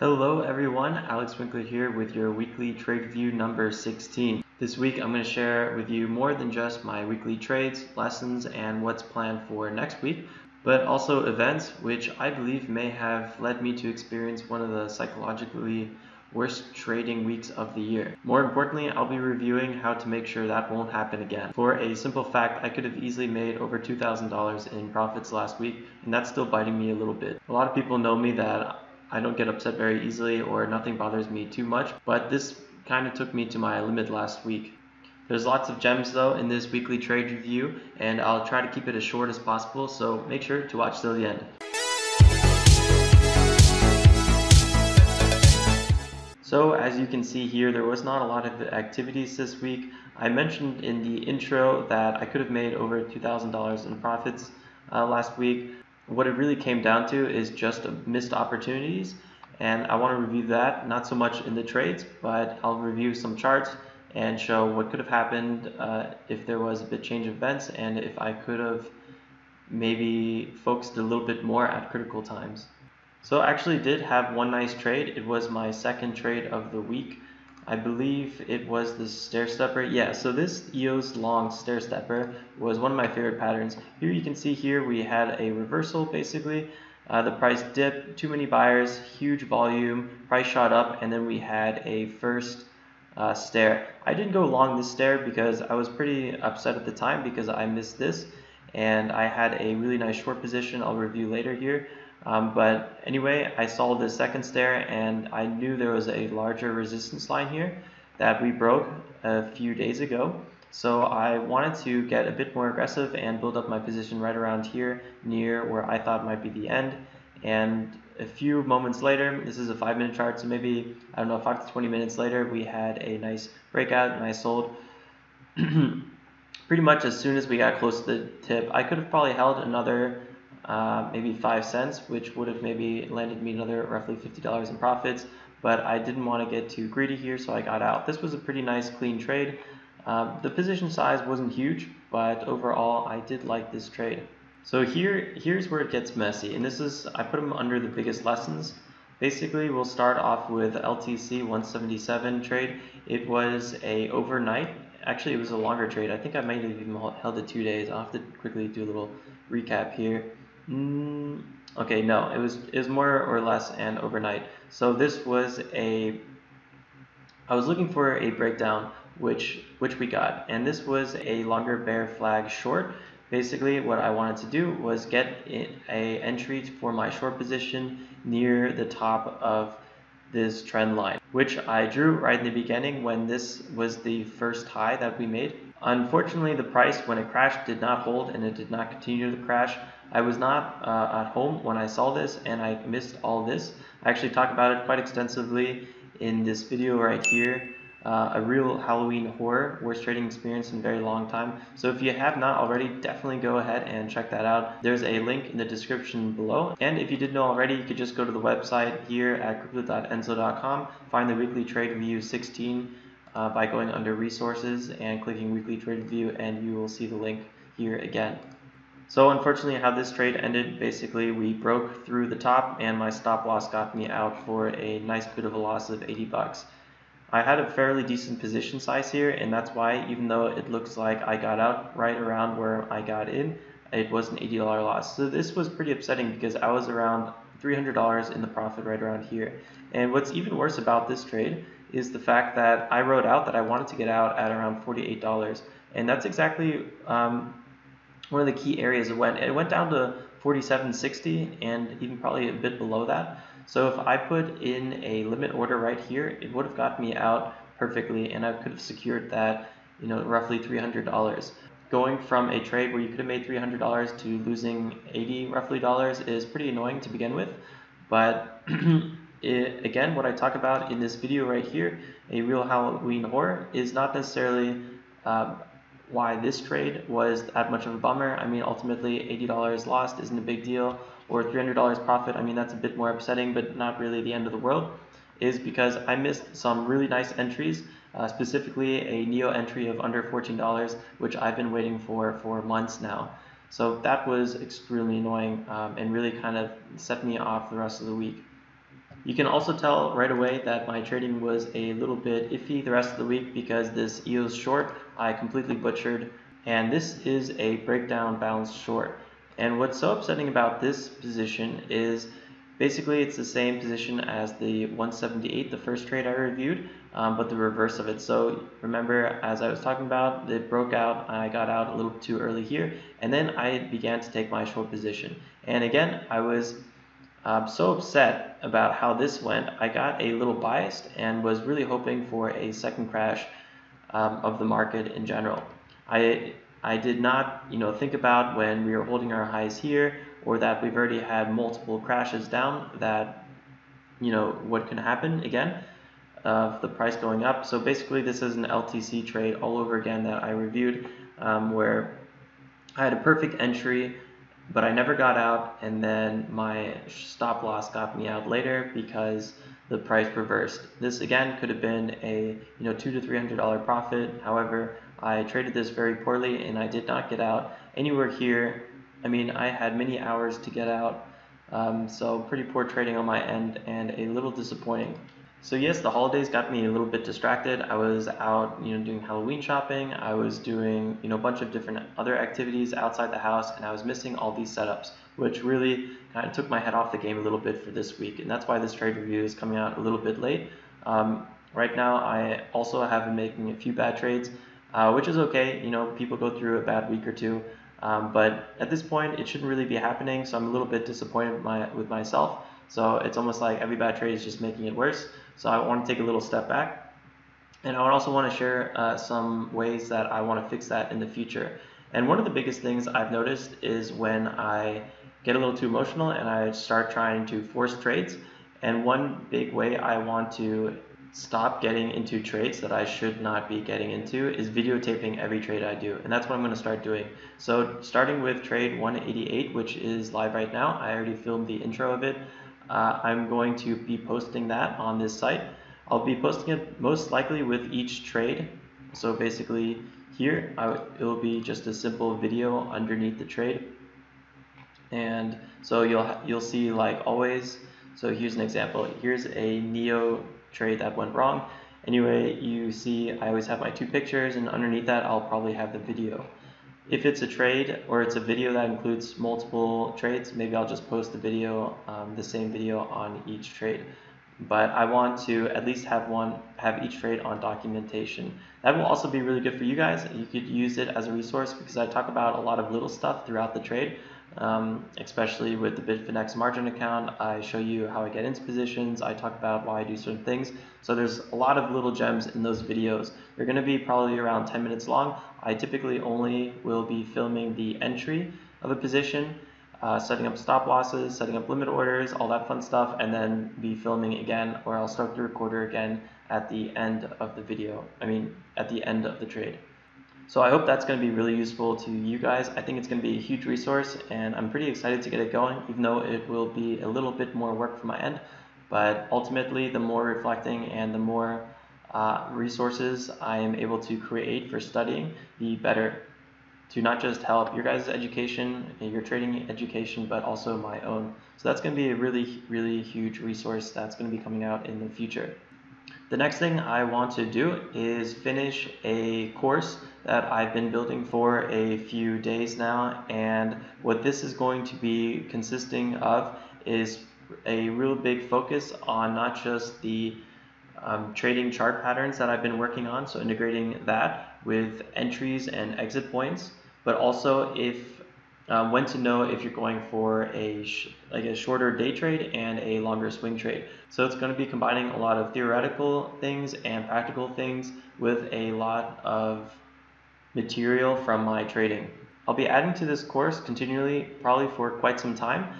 Hello everyone, Alex Winkler here with your weekly trade review number 16. This week I'm going to share with you more than just my weekly trades, lessons, and what's planned for next week, but also events which I believe may have led me to experience one of the psychologically worst trading weeks of the year. More importantly, I'll be reviewing how to make sure that won't happen again. For a simple fact, I could have easily made over $2,000 in profits last week, and that's still biting me a little bit. A lot of people know me that I don't get upset very easily or nothing bothers me too much, but this kind of took me to my limit last week. There's lots of gems though in this weekly trade review, and I'll try to keep it as short as possible, so make sure to watch till the end. So as you can see here, there was not a lot of activities this week. I mentioned in the intro that I could have made over $2,000 in profits last week. What it really came down to is just missed opportunities, and I want to review that, not so much in the trades, but I'll review some charts and show what could have happened if there was a bit change of events and if I could have maybe focused a little bit more at critical times. So I actually did have one nice trade. It was my second trade of the week. I believe it was the stair stepper. Yeah, so this EOS long stair stepper was one of my favorite patterns. Here you can see here we had a reversal basically. The price dipped, too many buyers, huge volume, price shot up, and then we had a first stair. I didn't go long this stair because I was pretty upset at the time because I missed this, and I had a really nice short position I'll review later here. But anyway, I saw the second stair and I knew there was a larger resistance line here that we broke a few days ago. So I wanted to get a bit more aggressive and build up my position right around here near where I thought might be the end. And a few moments later, this is a 5-minute chart, so maybe, I don't know, 5 to 20 minutes later, we had a nice breakout and I sold pretty much as soon as we got close to the tip. I could have probably held another maybe 5 cents, which would have maybe landed me another roughly $50 in profits, but I didn't want to get too greedy here, so I got out. This was a pretty nice clean trade. The position size wasn't huge, but overall I did like this trade. So here's where it gets messy, and I put them under the biggest lessons. Basically, we'll start off with LTC 177 trade. It was a overnight. Actually, it was a longer trade. I think I might have even held it 2 days. I'll have to quickly do a little recap here. Okay, no, it was more or less an overnight. So this was I was looking for a breakdown, which we got, and this was a longer bear flag short. Basically, what I wanted to do was get a entry for my short position near the top of this trend line, which I drew right in the beginning when this was the first high that we made. Unfortunately, the price, when it crashed, did not hold and it did not continue to crash. I was not at home when I saw this and I missed all this. I actually talk about it quite extensively in this video right here. A real Halloween horror, worst trading experience in a very long time. So if you have not already, definitely go ahead and check that out. There's a link in the description below. And if you didn't know already, you could just go to the website here at crypto.enzo.com, find the weekly trade review 16 by going under resources and clicking weekly trade review, and you will see the link here again. So unfortunately, how this trade ended, basically we broke through the top and my stop loss got me out for a nice bit of a loss of 80 bucks. I had a fairly decent position size here, and that's why, even though it looks like I got out right around where I got in, it was an $80 loss. So this was pretty upsetting because I was around $300 in the profit right around here. And what's even worse about this trade is the fact that I wrote out that I wanted to get out at around $48, and that's exactly one of the key areas it went. It went down to 47.60 and even probably a bit below that. So if I put in a limit order right here, it would have got me out perfectly and I could have secured that, roughly $300. Going from a trade where you could have made $300 to losing 80 roughly dollars is pretty annoying to begin with. But again, what I talk about in this video right here, a real Halloween horror, is not necessarily why this trade was that much of a bummer. I mean, ultimately $80 lost isn't a big deal, or $300 profit, I mean, that's a bit more upsetting, but not really the end of the world, is because I missed some really nice entries, specifically a Neo entry of under $14, which I've been waiting for months now. So that was extremely annoying and really kind of set me off the rest of the week. You can also tell right away that my trading was a little bit iffy the rest of the week because this EOS short I completely butchered, and this is a breakdown balanced short. And what's so upsetting about this position is basically it's the same position as the 178, the first trade I reviewed, but the reverse of it. So remember, as I was talking about, it broke out, I got out a little too early here, and then I began to take my short position. And again, I was so upset about how this went. I got a little biased and was really hoping for a second crash of the market in general. I did not, think about when we were holding our highs here, or that we've already had multiple crashes down, that, what can happen again of the price going up. So basically this is an LTC trade all over again that I reviewed, where I had a perfect entry, but I never got out, and then my stop loss got me out later because the price reversed. This again could have been a $200 to $300 profit. However, I traded this very poorly and I did not get out anywhere here. I mean, I had many hours to get out, so pretty poor trading on my end and a little disappointing. So yes, the holidays got me a little bit distracted. I was out, doing Halloween shopping. I was doing, a bunch of different other activities outside the house, and I was missing all these setups, which really kind of took my head off the game a little bit for this week. And that's why this trade review is coming out a little bit late. Right now, I also have been making a few bad trades, which is okay. People go through a bad week or two. But at this point, it shouldn't really be happening, so I'm a little bit disappointed with myself. So it's almost like every bad trade is just making it worse. So I want to take a little step back. And I would also want to share some ways that I want to fix that in the future. And one of the biggest things I've noticed is when I get a little too emotional and I start trying to force trades. And one big way I want to stop getting into trades that I should not be getting into is videotaping every trade I do, and that's what I'm going to start doing. So starting with trade 188, which is live right now, I already filmed the intro of it. I'm going to be posting that on this site. I'll be posting it most likely with each trade. So basically here, it'll be just a simple video underneath the trade. And so you'll see, like always, so here's an example. Here's a Neo trade that went wrong. Anyway, you see I always have my two pictures, and underneath that I'll probably have the video. If it's a trade or it's a video that includes multiple trades, maybe I'll just post the same video on each trade. But I want to at least have each trade on documentation. That will also be really good for you guys. You could use it as a resource because I talk about a lot of little stuff throughout the trade, especially with the Bitfinex margin account. I show you how I get into positions. I talk about why I do certain things. So there's a lot of little gems in those videos. They're going to be probably around 10 minutes long. I typically only will be filming the entry of a position, setting up stop losses, setting up limit orders, all that fun stuff, and then be filming again, or I'll start the recorder again at the end of the video. At the end of the trade. So I hope that's going to be really useful to you guys. I think it's going to be a huge resource, and I'm pretty excited to get it going, even though it will be a little bit more work from my end. But ultimately, the more reflecting and the more resources I am able to create for studying, the better, to not just help your guys' education, your trading education, but also my own. So that's going to be a really, really huge resource that's going to be coming out in the future. The next thing I want to do is finish a course that I've been building for a few days now, and what this is going to be consisting of is a real big focus on not just the trading chart patterns that I've been working on, so integrating that with entries and exit points, but also when to know if you're going for a shorter day trade and a longer swing trade. So it's going to be combining a lot of theoretical things and practical things with a lot of material from my trading. I'll be adding to this course continually, probably for quite some time.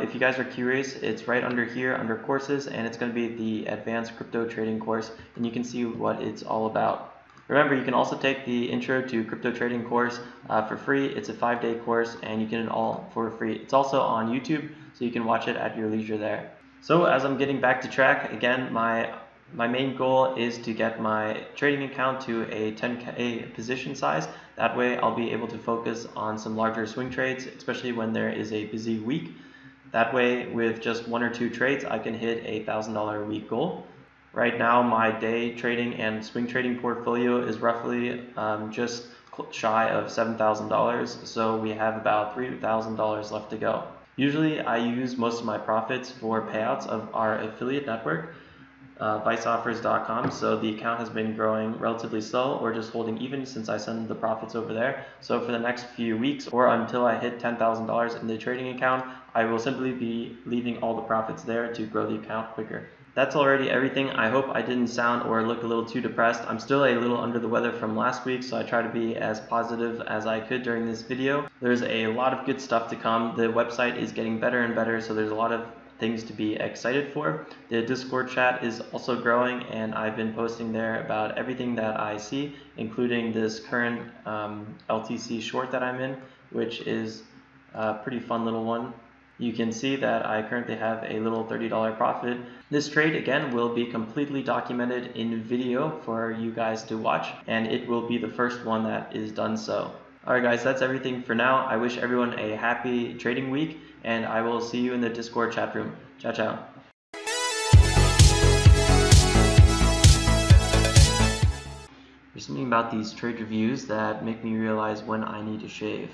If you guys are curious, it's right under here under courses, and it's going to be the advanced crypto trading course, and you can see what it's all about. Remember, you can also take the intro to crypto trading course for free. It's a 5-day course, and you get it all for free. It's also on YouTube, so you can watch it at your leisure there. So as I'm getting back to track, again, my main goal is to get my trading account to a 10K position size. That way I'll be able to focus on some larger swing trades, especially when there is a busy week. That way, with just 1 or 2 trades, I can hit a $1,000 a week goal. Right now, my day trading and swing trading portfolio is roughly just shy of $7,000, so we have about $3,000 left to go. Usually, I use most of my profits for payouts of our affiliate network, viceoffers.com. So the account has been growing relatively slow or just holding even since I send the profits over there. So for the next few weeks or until I hit $10,000 in the trading account, I will simply be leaving all the profits there to grow the account quicker. That's already everything. I hope I didn't sound or look a little too depressed. I'm still a little under the weather from last week, so I try to be as positive as I could during this video. There's a lot of good stuff to come. The website is getting better and better, so there's a lot of things to be excited for. The Discord chat is also growing, and I've been posting there about everything that I see, including this current LTC short that I'm in, which is a pretty fun little one. You can see that I currently have a little $30 profit. This trade, again, will be completely documented in video for you guys to watch, and it will be the first one that is done so. Alright guys, that's everything for now. I wish everyone a happy trading week, and I will see you in the Discord chat room. Ciao, ciao. There's something about these trade reviews that make me realize when I need to shave.